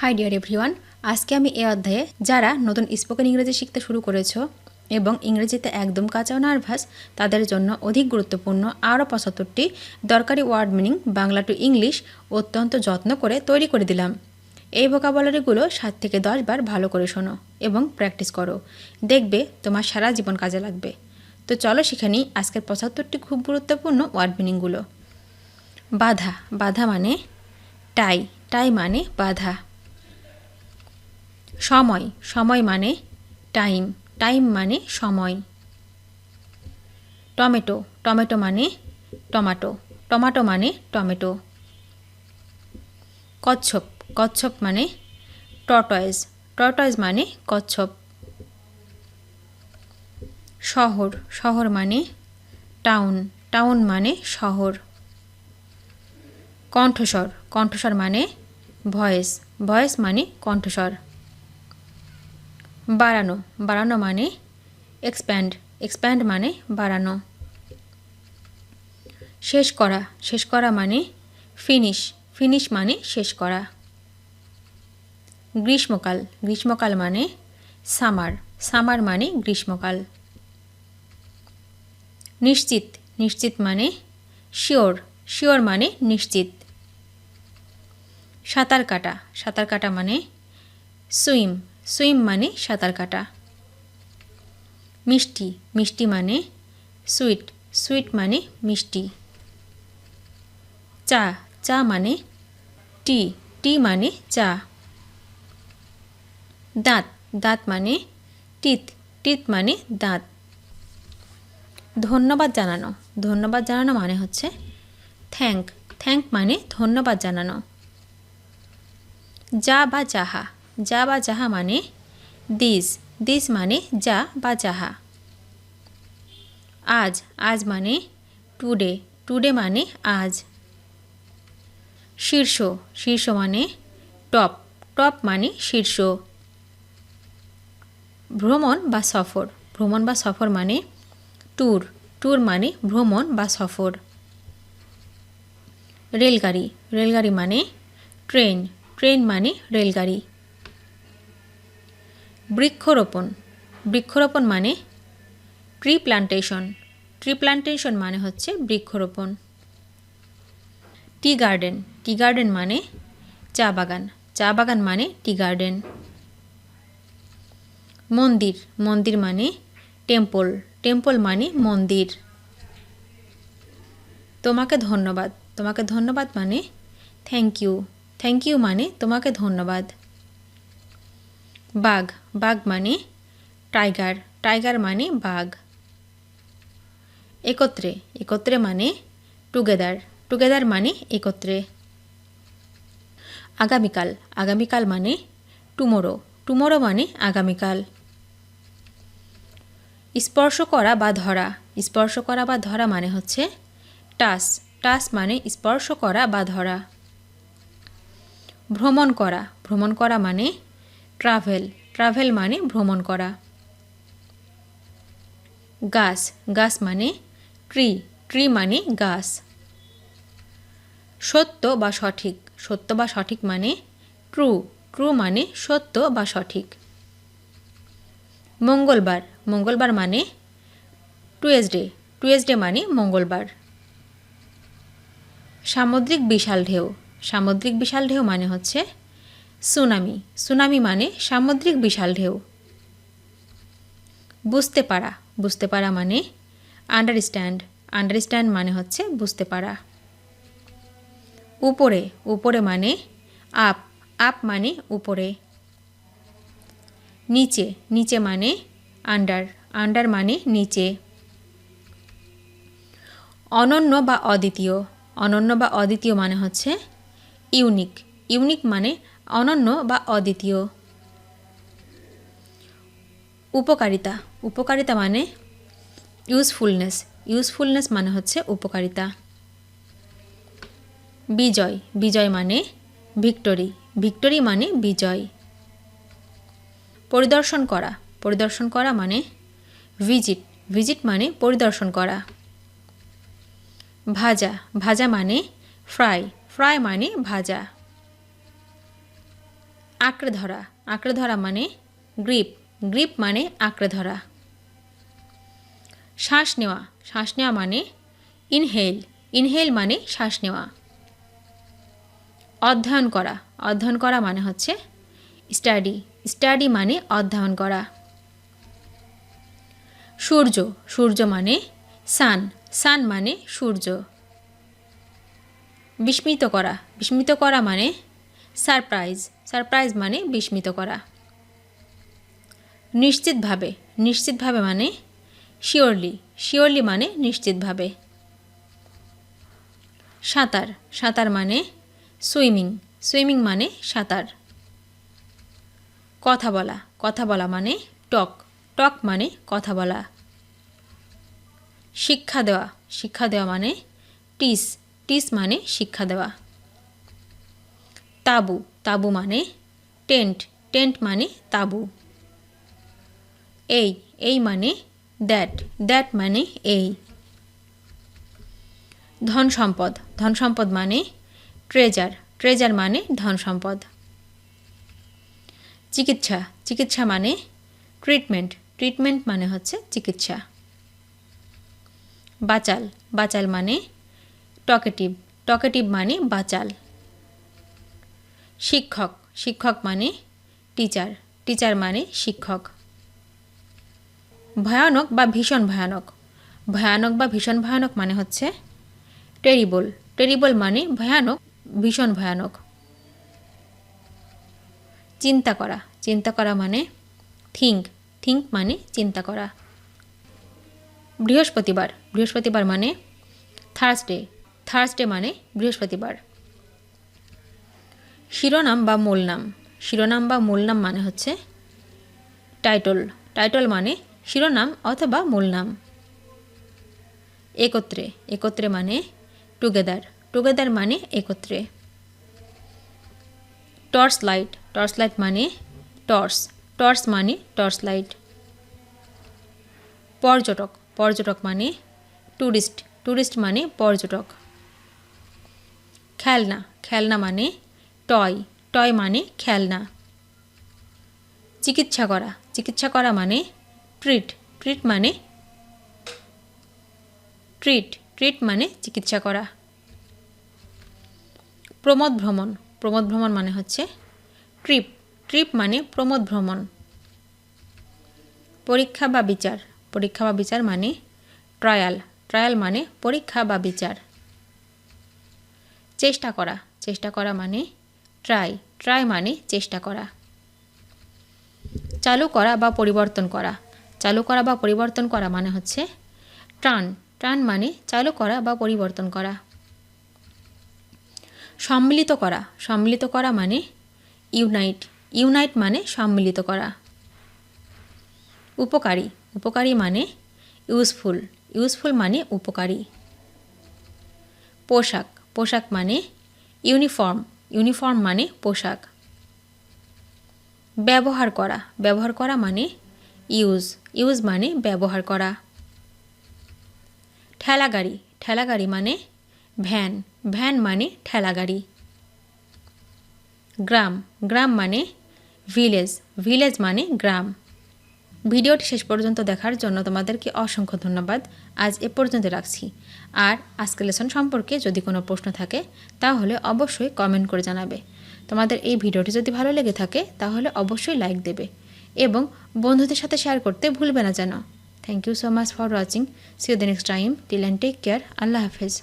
High deer everyone, আজকে আমি এই অধ্যায়ে যারা নতুন স্পোকেন ইংরেজি শিখতে শুরু করেছো এবং ইংরেজিতে একদম কাঁচা নার্ভাস তাদের জন্য অধিক গুরুত্বপূর্ণ আরও ৭৫টি দরকারি word meaning Bangla to English অত্যন্ত যত্ন করে তৈরি করে দিলাম। এই ভোকাবুলারিগুলো ৭ থেকে ১০ বার ভালো করে শোনো এবং প্র্যাকটিস করো, দেখবে তোমার সারা জীবন কাজে লাগবে। তো চলো শিখে নিই আজকের ৭৫টি খুব গুরুত্বপূর্ণ ওয়ার্ড মিনিংগুলো। বাধা, বাধা মানে টাই, টাই মানে বাধা। সময়, সময় মানে টাইম, টাইম মানে সময়। টমেটো, টমেটো মানে টমাটো, টমাটো মানে টমেটো। কচ্ছপ, কচ্ছপ মানে টর্টয়েজ, টর্টয়েজ মানে কচ্ছপ। শহর, শহর মানে টাউন, টাউন মানে শহর। কণ্ঠস্বর, কণ্ঠস্বর মানে ভয়েস, ভয়েস মানে কণ্ঠস্বর। বাড়ানো, বাড়ানো মানে এক্সপ্যান্ড, এক্সপ্যান্ড মানে বাড়ানো। শেষ করা, শেষ করা মানে ফিনিশ, ফিনিশ মানে শেষ করা। গ্রীষ্মকাল, গ্রীষ্মকাল মানে সামার, সামার মানে গ্রীষ্মকাল। নিশ্চিত, নিশ্চিত মানে শিওর, শিওর মানে নিশ্চিত। সাঁতার কাটা, সাঁতার কাটা মানে সুইম, সুইম মানে সাঁতার কাটা। মিষ্টি, মিষ্টি মানে সুইট, সুইট মানে মিষ্টি। চা, চা মানে টি, টি মানে চা। দাঁত, দাঁত মানে টিথ, টিথ মানে দাঁত। ধন্যবাদ জানানো, ধন্যবাদ জানানো মানে হচ্ছে থ্যাঙ্ক, থ্যাঙ্ক মানে ধন্যবাদ জানানো। যা বা যাহা, যা বা যাহা মানে দিস, দিস মানে যা বা যাহা। আজ, আজ মানে টুডে, টুডে মানে আজ। শীর্ষ, শীর্ষ মানে টপ, টপ মানে শীর্ষ। ভ্রমণ বা সফর, ভ্রমণ বা সফর মানে ট্যুর, ট্যুর মানে ভ্রমণ বা সফর। রেলগাড়ি, রেলগাড়ি মানে ট্রেন, ট্রেন মানে রেলগাড়ি। বৃক্ষরোপণ, বৃক্ষরোপণ মানে ট্রি প্লান্টেশন, ট্রি প্লান্টেশন মানে হচ্ছে বৃক্ষরোপণ। টি গার্ডেন, টি গার্ডেন মানে চা বাগান, চা বাগান মানে টি গার্ডেন। মন্দির, মন্দির মানে টেম্পল, টেম্পল মানে মন্দির। তোমাকে ধন্যবাদ, তোমাকে ধন্যবাদ মানে থ্যাংক ইউ, থ্যাংক ইউ মানে তোমাকে ধন্যবাদ। বাঘ, বাঘ মানে টাইগার, টাইগার মানে বাঘ। একত্রে, একত্রে মানে টুগেদার, টুগেদার মানে একত্রে। আগামীকাল, আগামীকাল মানে টুমোরো, টুমোরো মানে আগামীকাল। স্পর্শ করা বা ধরা, স্পর্শ করা বা ধরা মানে হচ্ছে টাচ, টাচ মানে স্পর্শ করা বা ধরা। ভ্রমণ করা, ভ্রমণ করা মানে ট্রাভেল, ট্রাভেল মানে ভ্রমণ করা। গাছ, গাছ মানে ট্রি, ট্রি মানে গাছ। সত্য বা সঠিক, সত্য বা সঠিক মানে ট্রু, ট্রু মানে সত্য বা সঠিক। মঙ্গলবার, মঙ্গলবার মানে টুয়েসডে, টুয়েসডে মানে মঙ্গলবার। সামুদ্রিক বিশাল ঢেউ, সামুদ্রিক বিশাল ঢেউ মানে হচ্ছে সুনামি, সুনামি মানে সামুদ্রিক বিশাল ঢেউ। বুঝতে পারা, বুঝতে পারা মানে আন্ডারস্ট্যান্ড, আন্ডারস্ট্যান্ড মানে হচ্ছে বুঝতে পারা। উপরে, উপরে মানে আপ, আপ মানে উপরে। নিচে, নিচে মানে আন্ডার, আন্ডার মানে নিচে। অনন্য বা অদ্বিতীয়, অনন্য বা অদ্বিতীয় মানে হচ্ছে ইউনিক, ইউনিক মানে অনন্য বা অদ্বিতীয়। উপকারিতা, উপকারিতা মানে ইউজফুলনেস, ইউজফুলনেস মানে হচ্ছে উপকারিতা। বিজয়, বিজয় মানে ভিক্টোরি, ভিক্টোরি মানে বিজয়। পরিদর্শন করা, পরিদর্শন করা মানে ভিজিট, ভিজিট মানে পরিদর্শন করা। ভাজা, ভাজা মানে ফ্রাই, ফ্রাই মানে ভাজা। আঁকড়ে ধরা মানে গ্রিপ মানে আঁকড়ে ধরা। শ্বাস নেওয়া মানে ইনহেল মানে শ্বাস নেওয়া। অধ্যয়ন করা মানে হচ্ছে স্টাডি মানে অধ্যয়ন করা। সূর্য মানে সান মানে সূর্য। বিস্মিত করা মানে সারপ্রাইজ মানে বিস্মিত করা। নিশ্চিতভাবে মানে শিওরলি মানে নিশ্চিতভাবে। সাঁতার মানে সুইমিং মানে সাঁতার। কথা বলা মানে টক মানে কথা বলা। শিক্ষা দেওয়া মানে টিস মানে শিক্ষা দেওয়া। তাবু মানে টেন্ট মানে তাবু। এই মানে দ্যাট মানে এই। ধন সম্পদ মানে ট্রেজার মানে ধন সম্পদ। চিকিৎসা মানে ট্রিটমেন্ট মানে হচ্ছে চিকিৎসা। বাচাল মানে টকেটিভ মানে বাচাল। শিক্ষক মানে টিচার মানে শিক্ষক। ভয়ানক বা ভীষণ ভয়ানক মানে হচ্ছে টেরিবল মানে ভয়ানক ভীষণ ভয়ানক। চিন্তা করা মানে থিঙ্ক মানে চিন্তা করা। বৃহস্পতিবার মানে থার্সডে মানে বৃহস্পতিবার। শিরোনাম বা মূল নাম মানে হচ্ছে টাইটল মানে শিরোনাম অথবা মূল নাম। একত্রে মানে টুগেদার মানে একত্রে। টর্চ লাইট মানে টর্চ মানে টর্চ লাইট। পর্যটক মানে টুরিস্ট মানে পর্যটক। খেলনা মানে টয় মানে খেলনা। চিকিৎসা করা মানে ট্রিট মানে চিকিৎসা করা। প্রমোদ ভ্রমণ মানে হচ্ছে ট্রিপ মানে প্রমোদ ভ্রমণ। পরীক্ষা বা বিচার মানে ট্রায়াল মানে পরীক্ষা বা বিচার। চেষ্টা করা মানে ট্রাই মানে চেষ্টা করা। চালু করা বা পরিবর্তন করা মানে হচ্ছে টার্ন মানে চালু করা বা পরিবর্তন করা। সম্মিলিত করা মানে ইউনাইট মানে সম্মিলিত করা। উপকারী মানে ইউজফুল মানে উপকারী। পোশাক মানে ইউনিফর্ম মানে পোশাক। ব্যবহার করা মানে ইউজ মানে ব্যবহার করা। ঠেলাগাড়ি মানে ভ্যান মানে ঠেলাগাড়ি। গ্রাম মানে ভিলেজ মানে গ্রাম। ভিডিওটি শেষ পর্যন্ত দেখার জন্য তোমাদেরকে অসংখ্য ধন্যবাদ। আজ এ পর্যন্ত রাখছি। আর আজকের লেসন সম্পর্কে যদি কোনো প্রশ্ন থাকে তাহলে অবশ্যই কমেন্ট করে জানাবে। তোমাদের এই ভিডিওটি যদি ভালো লেগে থাকে তাহলে অবশ্যই লাইক দেবে এবং বন্ধুদের সাথে শেয়ার করতে ভুলবে না যেন। Thank you so much for watching. See you the next time. Till and take care. আল্লাহ হাফেজ।